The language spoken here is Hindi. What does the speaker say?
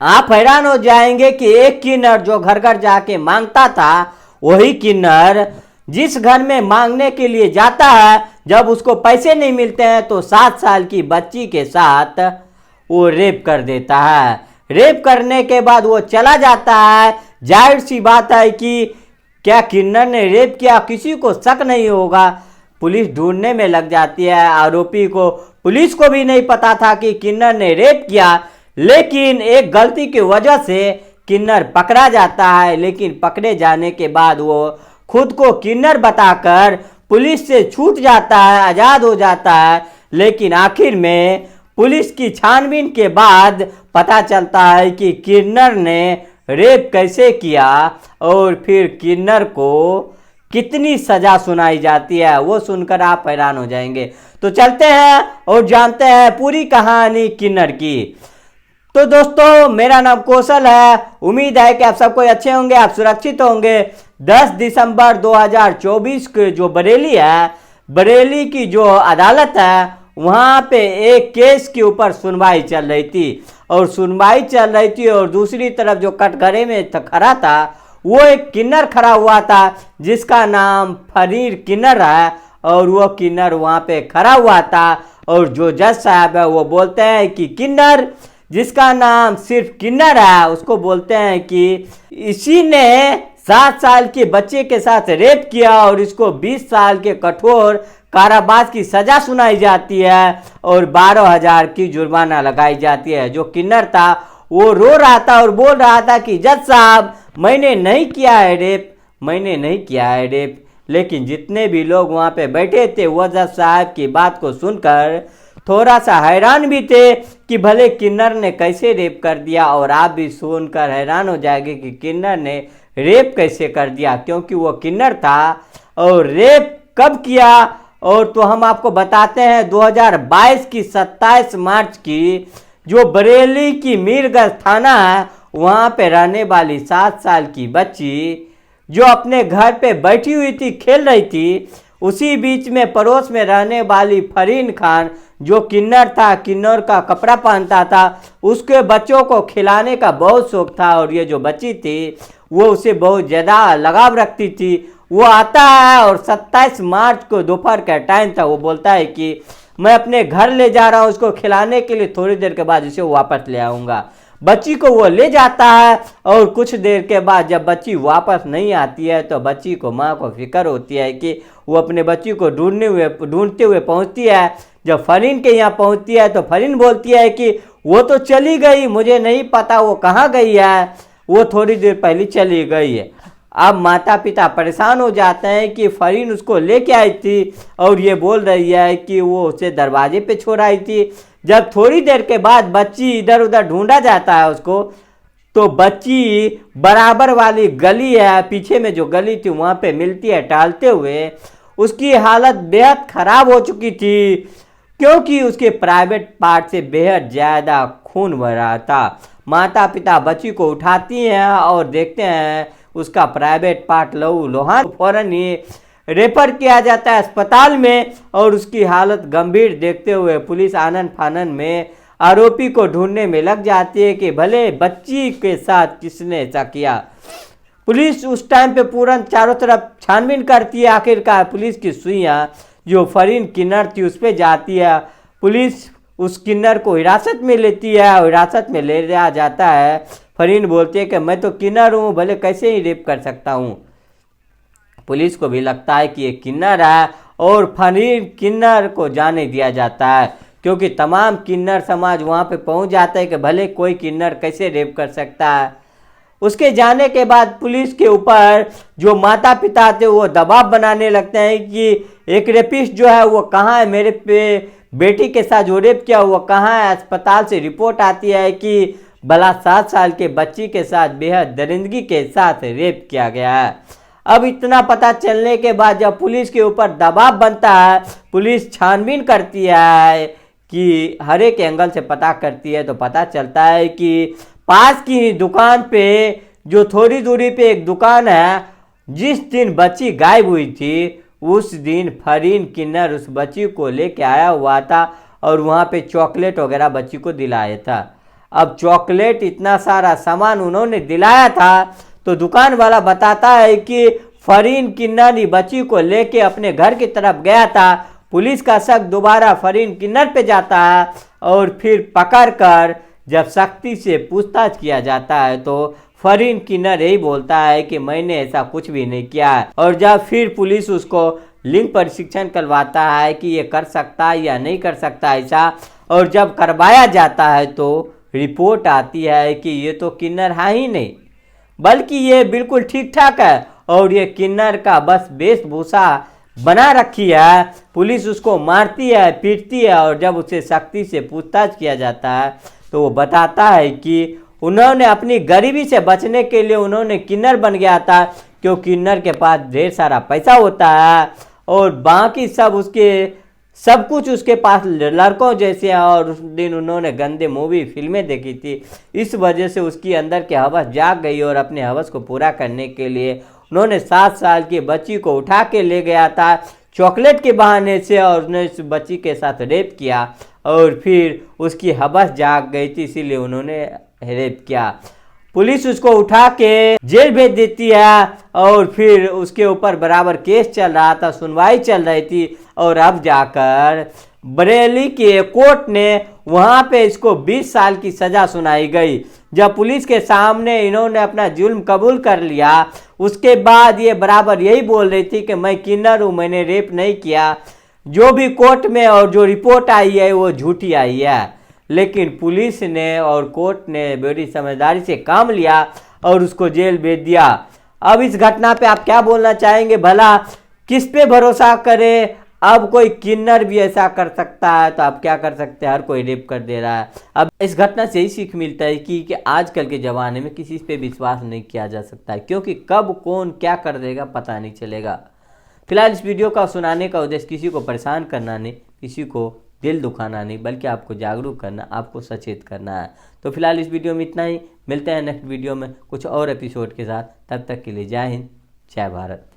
आप हैरान हो जाएंगे कि एक किन्नर जो घर घर जाके मांगता था, वही किन्नर जिस घर में मांगने के लिए जाता है, जब उसको पैसे नहीं मिलते हैं तो 7 साल की बच्ची के साथ वो रेप कर देता है। रेप करने के बाद वो चला जाता है। जाहिर सी बात है कि क्या किन्नर ने रेप किया, किसी को शक नहीं होगा। पुलिस ढूंढने में लग जाती है आरोपी को। पुलिस को भी नहीं पता था कि किन्नर ने रेप किया, लेकिन एक गलती की वजह से किन्नर पकड़ा जाता है। लेकिन पकड़े जाने के बाद वो खुद को किन्नर बताकर पुलिस से छूट जाता है, आज़ाद हो जाता है। लेकिन आखिर में पुलिस की छानबीन के बाद पता चलता है कि किन्नर ने रेप कैसे किया और फिर किन्नर को कितनी सजा सुनाई जाती है, वो सुनकर आप हैरान हो जाएंगे। तो चलते हैं और जानते हैं पूरी कहानी किन्नर की। तो दोस्तों, मेरा नाम कौशल है। उम्मीद है कि आप सब कोई अच्छे होंगे, आप सुरक्षित होंगे। 10 दिसंबर 2024 के जो बरेली है, बरेली की जो अदालत है, वहाँ पे एक केस के ऊपर सुनवाई चल रही थी और सुनवाई चल रही थी और दूसरी तरफ जो कटघरे में खड़ा था, वो एक किन्नर खड़ा हुआ था जिसका नाम फरीर किन्नर है। और वो किन्नर वहाँ पे खड़ा हुआ था और जो जज साहब है वो बोलते हैं कि किन्नर जिसका नाम सिर्फ किन्नर है, उसको बोलते हैं कि इसी ने 7 साल के बच्चे के साथ रेप किया और इसको 20 साल के कठोर कारावास की सजा सुनाई जाती है और 12,000 की जुर्माना लगाई जाती है। जो किन्नर था वो रो रहा था और बोल रहा था कि जज साहब, मैंने नहीं किया है रेप, मैंने नहीं किया है रेप। लेकिन जितने भी लोग वहाँ पे बैठे थे वो जज साहब की बात को सुनकर थोड़ा सा हैरान भी थे कि भले किन्नर ने कैसे रेप कर दिया। और आप भी सुनकर हैरान हो जाएंगे कि किन्नर ने रेप कैसे कर दिया, क्योंकि वो किन्नर था। और रेप कब किया, और तो हम आपको बताते हैं 2022 की 27 मार्च की जो बरेली की मीरगंज थाना है, वहाँ पे रहने वाली 7 साल की बच्ची जो अपने घर पे बैठी हुई थी, खेल रही थी, उसी बीच में पड़ोस में रहने वाली फरीन खान जो किन्नर था, किन्नर का कपड़ा पहनता था, उसके बच्चों को खिलाने का बहुत शौक था। और ये जो बच्ची थी वो उसे बहुत ज़्यादा लगाव रखती थी। वो आता है और 27 मार्च को दोपहर का टाइम था। वो बोलता है कि मैं अपने घर ले जा रहा हूँ उसको खिलाने के लिए, थोड़ी देर के बाद इसे वापस ले आऊँगा। बच्ची को वो ले जाता है और कुछ देर के बाद जब बच्ची वापस नहीं आती है तो बच्ची को माँ को फिक्र होती है कि वो अपने बच्ची को ढूंढते हुए पहुँचती है। जब फरीन के यहाँ पहुँचती है तो फरीन बोलती है कि वो तो चली गई, मुझे नहीं पता वो कहाँ गई है, वो थोड़ी देर पहले चली गई है। अब माता पिता परेशान हो जाते हैं कि फरीन उसको लेके आई थी और ये बोल रही है कि वो उसे दरवाजे पे छोड़ आई थी। जब थोड़ी देर के बाद बच्ची इधर उधर ढूंढा जाता है उसको, तो बच्ची बराबर वाली गली है, पीछे में जो गली थी वहाँ पे मिलती है टहलते हुए। उसकी हालत बेहद खराब हो चुकी थी क्योंकि उसके प्राइवेट पार्ट से बेहद ज़्यादा खून बह रहा था। माता पिता बच्ची को उठाती हैं और देखते हैं उसका प्राइवेट पार्ट लहू लुहान। फौरन ही रेफर किया जाता है अस्पताल में और उसकी हालत गंभीर देखते हुए पुलिस आनन फानन में आरोपी को ढूंढने में लग जाती है कि भले बच्ची के साथ किसने ऐसा किया। पुलिस उस टाइम पे पूरा चारों तरफ छानबीन करती है। आखिरकार पुलिस की सुइयां जो फरीन किन्नर थी उस पर जाती है। पुलिस उस किन्नर को हिरासत में लेती है और हिरासत में ले लिया जाता है। फरीन बोलती है कि मैं तो किन्नर हूँ, भले कैसे ही रेप कर सकता हूँ। पुलिस को भी लगता है कि ये किन्नर है और फरीन किन्नर को जाने दिया जाता है क्योंकि तमाम किन्नर समाज वहाँ पे पहुँच जाता है कि भले कोई किन्नर कैसे रेप कर सकता है। उसके जाने के बाद पुलिस के ऊपर जो माता पिता थे वो दबाव बनाने लगते हैं कि एक रेपिस्ट जो है वो कहाँ है, मेरे पे बेटी के साथ जो रेप किया वो कहाँ है। अस्पताल से रिपोर्ट आती है कि भला 7 साल के बच्ची के साथ बेहद दरिंदगी के साथ रेप किया गया है। अब इतना पता चलने के बाद जब पुलिस के ऊपर दबाव बनता है, पुलिस छानबीन करती है कि हर एक एंगल से पता करती है, तो पता चलता है कि पास की दुकान पे जो थोड़ी दूरी पे एक दुकान है, जिस दिन बच्ची गायब हुई थी उस दिन फरीन किन्नर उस बच्ची को लेके आया हुआ था और वहाँ पे चॉकलेट वगैरह बच्ची को दिलाया था। अब चॉकलेट इतना सारा सामान उन्होंने दिलाया था, तो दुकान वाला बताता है कि फरीन किन्नर बच्ची को लेके अपने घर की तरफ गया था। पुलिस का शक दोबारा फरीन किन्नर पे जाता है और फिर पकड़कर जब सख्ती से पूछताछ किया जाता है तो फरीन किन्नर यही बोलता है कि मैंने ऐसा कुछ भी नहीं किया है। और जब फिर पुलिस उसको लिंग प्रशिक्षण करवाता है कि ये कर सकता है या नहीं कर सकता ऐसा, और जब करवाया जाता है तो रिपोर्ट आती है कि ये तो किन्नर है ही नहीं, बल्कि ये बिल्कुल ठीक ठाक है और ये किन्नर का बस वेशभूषा बना रखी है। पुलिस उसको मारती है, पीटती है, और जब उसे सख्ती से पूछताछ किया जाता है तो वो बताता है कि उन्होंने अपनी गरीबी से बचने के लिए उन्होंने किन्नर बन गया था, क्योंकि किन्नर के पास ढेर सारा पैसा होता है और बाकी सब कुछ उसके पास लड़कों जैसे हैं। और उस दिन उन्होंने गंदे मूवी फिल्में देखी थी, इस वजह से उसकी अंदर की हवस जाग गई और अपने हवस को पूरा करने के लिए उन्होंने 7 साल की बच्ची को उठा के ले गया था चॉकलेट के बहाने से, और उसने उस बच्ची के साथ रेप किया और फिर उसकी हवस जाग गई थी, इसीलिए उन्होंने रेप किया। पुलिस उसको उठा के जेल भेज देती है और फिर उसके ऊपर बराबर केस चल रहा था, सुनवाई चल रही थी, और अब जाकर बरेली के कोर्ट ने वहां पे इसको 20 साल की सजा सुनाई गई। जब पुलिस के सामने इन्होंने अपना जुल्म कबूल कर लिया, उसके बाद ये बराबर यही बोल रही थी कि मैं किन्नर हूँ, मैंने रेप नहीं किया। जो भी कोर्ट में और जो रिपोर्ट आई है वो झूठी आई है, लेकिन पुलिस ने और कोर्ट ने बड़ी समझदारी से काम लिया और उसको जेल भेज दिया। अब इस घटना पे आप क्या बोलना चाहेंगे? भला किस पे भरोसा करें? अब कोई किन्नर भी ऐसा कर सकता है तो आप क्या कर सकते हैं? हर कोई रेप कर दे रहा है। अब इस घटना से यही सीख मिलता है कि आजकल के ज़माने में किसी पे विश्वास नहीं किया जा सकता है, क्योंकि कब कौन क्या कर देगा पता नहीं चलेगा। फिलहाल इस वीडियो का सुनाने का उद्देश्य किसी को परेशान करना नहीं, किसी को दिल दुखाना नहीं, बल्कि आपको जागरूक करना, आपको सचेत करना है। तो फिलहाल इस वीडियो में इतना ही। मिलते हैं नेक्स्ट वीडियो में कुछ और एपिसोड के साथ। तब तक के लिए जय हिंद, जय भारत।